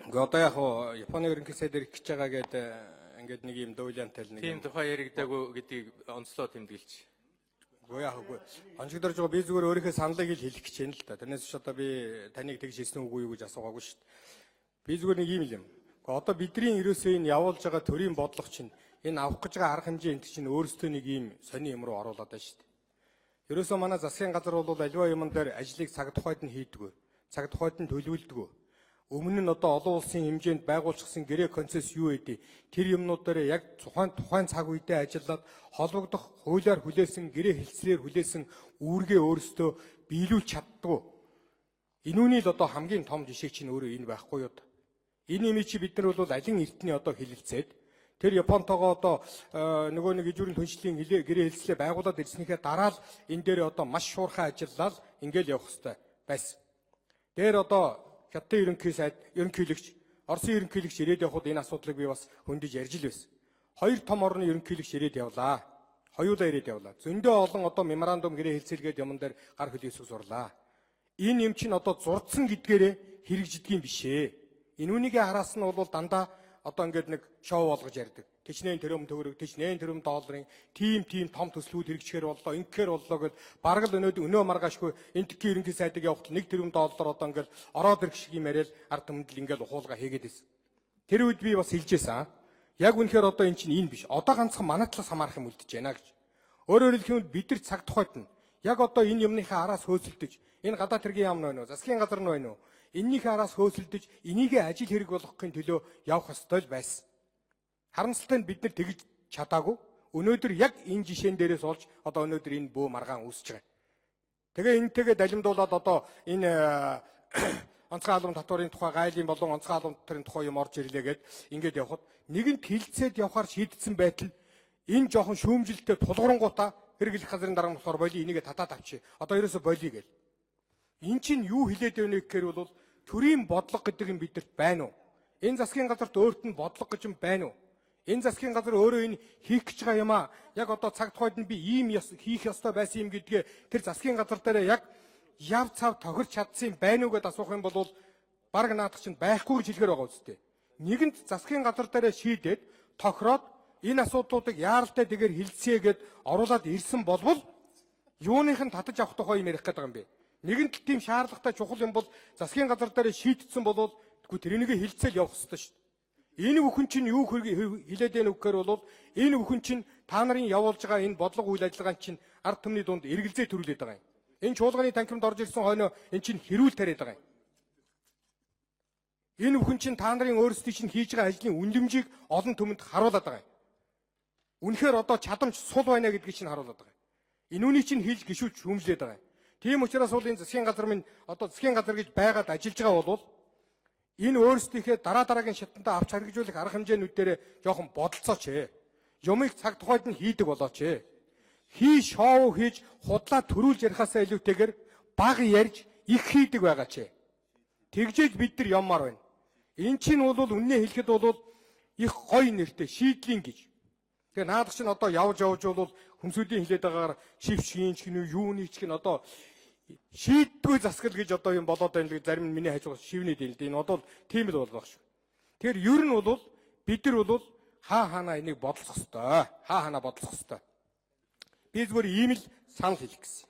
Гэхдээ одоо яг Японы ерөнхий сайд ирэх гэж байгаа гэдэг ингээд нэг юм дуулиантай л нэг Тийм тухай яригдаагүй гэдгийг онцлоо тэмдэглэж. Үгүй яг үгүй. Онцгдорж байгаа би зүгээр өөрийнхөө саналыг л хэлэх гэж байна л да. Тэрнээс ч одоо би таныг тэгж хэлсэн үгүй юу гэж асуугаагүй шүү дээ. Би зүгээр нэг юм л юм. Гэхдээ одоо бидний ерөөсөө энэ явуулж байгаа төрийн бодлого чинь энэ авах гэж байгаа арга хэмжээ энэ чинь өөрөөсөө нэг юм сони юм руу оруулаад байна шүү дээ. Ерөөсөө манай засгийн газар бол аливаа юмн дээр ажлыг цаг тухайд нь хийдгүү. Цаг тухайд нь төлөвлөдгүү. Өмнө нь одоо олон улсын хэмжээнд байгуулчихсан гэрээ концесс юу гэдэг тэр юмнууд дээр яг тухайн цаг үедээ ажиллаад холбогдох хуулиар хүлээсэн гэрээ хэлцлээр хүлээсэн үүргээ өөрсдөө биелүүлж чаддгүй. Энүүний л одоо хамгийн том жишээ чинь өөрөө энэ байхгүй юу? Энэ юм чи бид нар бол алин эртний одоо хилэлцээд тэр Японтойгоо одоо нөгөө нэг ижүүрийн түншлэлийн гэрээ хэлцлээ байгуулад ирснийхээ дараа л энэ дээр одоо маш шуурхай ажиллаад ингээл явах хэрэгтэй байсан. Тэр одоо Хятадын ерөнхийлөгч, Оросын ерөнхийлөгч ирээд явхад энэ асуудлыг би бас хөндөж ярьж л байсан. Хоёр том орны ерөнхийлөгч ирээд явлаа. Хоёулаа ирээд явлаа. Зөндөө олон одоо меморандум гэрээ хэлцээлгээд юмн дээр гар хөлөөсөө сурлаа. Энэ юм чинь одоо зурдсан гэдгээрээ хэрэгждэг юм биш ээ. Энүүнийгээ хараас нь бол дандаа одоо ингээд нэг шоу болгож ярьдаг. Тэчнээн тэрөм төгрөг, тэчнээн тэрөм долларын тийм том төслүүд хэрэгжихээр боллоо, ингэхээр боллоо гэд бараг л өнөө маргаашгүй энтгийн ерөнхий сайдыг явахад 1 тэрбум доллар одоо ингээд ороод ирэх шиг юм яриад ард түмэнд л ингээд ухуулга хийгээд байсан. Тэр үед би бас хэлжээсэн. Яг үнэхээр одоо эн чинь энэ биш. Одоо ганцхан манай талаас хамаарах юм үлдэж байна гэж. Өөрөөр хэлбэл бид нар цаг тухайд нь яг одоо энэ юмныхаа араас хөөцөлдөж, энэ гадаад хэргийн яам нь байна уу, засгийн газар нь байна уу? Эннийхээ араас хөөцөлдөж, энийгээ ажил хэрэг болгохын төлөө явах ёстой л байсан. Харамсалтай нь бид нар тэгж чадаагүй. Өнөөдөр яг энэ жишээн дээрээс олж одоо өнөөдөр энэ бөө маргаан үүсэж байгаа. Тэгээ энэтэйгээ далимдуулаад одоо энэ онцгой албан татварын тухай, гайлын болон онцгой албан татварын тухай юм орж ирлээ гэд ингээд явхад нэгэнт хилцээд явахаар шийдсэн байтал энэ жоохон шүүмжилттэй тулгуур хэрэглэх газрын дарга болохоор боли энийгээ татаад авчи. Одоо ерөөсө болиё гэл. Эн чинь юу хилээд байна гэхээр бол төрийн бодлого гэдэг юм бидэрт байна уу? Энэ засгийн газарт өөрт нь бодлого гэж юм байна уу? Энэ засгийн газар өөрөө энэ хийх гэж байгаа юм аа. Яг одоо цаг тухайд нь би ийм хийх ёстой байсан юм гэдгээ тэр засгийн газар дээр яг яв цав тохирч чадсан юм байна уу гэдээ асуух юм бол бараг наадах чинь байхгүй гэж хэлэхээр байгаа үстэй. Нэгэнт засгийн газар дээр шийдээд тохироод энэ асуудлуудыг яаралтай дэгээр хилцээ гэд оруулаад ирсэн болвол юуных нь татаж авах тухай юм ярих гэдэг юм бэ? Нэгэнт тийм шаардлагатай чухал юм бол засгийн газар дээр шийдсэн болвол тэрнийг хилцээл явах ёстой шүү дээ. Энэ бүхэн чинь юу хилээд байна гэхээр бол энэ бүхэн чинь та нарын явуулж байгаа энэ бодлого үйл ажиллагаан чинь ард түмний дунд эргэлзээ төрүүлээд байгаа юм. Энэ чуулганы танхимд орж ирсэн хойноо энэ чинь хэрүүл тариад байгаа юм. Энэ бүхэн чинь та нарын өөрсдийн чинь хийж байгаа ажлын үнэмжийг олон түмэнд харуулад байгаа юм. Үнэхээр одоо чадамж сул байна гэдгийг чинь харуулад байгаа юм. Энүүний чинь хил гişүүч шүүмжлээд байгаа юм. Тийм учраас бол энэ засгийн газар минь одоо засгийн газар гэж байгаад ажиллаж байгаа бол энэ өөрсдийнхээ дараагийн шатандаа авч харгажуулах арга хэмжээнүүд дээр жоохон бодолцооч ээ. Юмыг цаг тухайд нь хийдэг болооч ээ. Шоу хийж худлаа төрүүлж ярихаасаа илүүтэйгээр баг ярьж их хийдэг байгаач ээ. Тэгжээж бид нар яммаар байна. Эн чинь бол үннээ хэлэхэд бол их гоё нэртэй шийдлийн гэж. Тэгээ наадах чинь одоо явж бол хүмсүүдийн хилээд байгаагаар шившгийн ч гинүү юуны ч гин одоо шийддгүй засгал гэж одоо юм болоод байна л зарим нь миний хажуугаас шивнээд юм л дээ. Энэ бол тийм л болох шүү. Тэгэхээр ер нь бол бид нар бол хаана энийг бодлох хэвээр. Хаана бодлох хэвээр. Би зүгээр ийм л санал хэлэх гэсэн.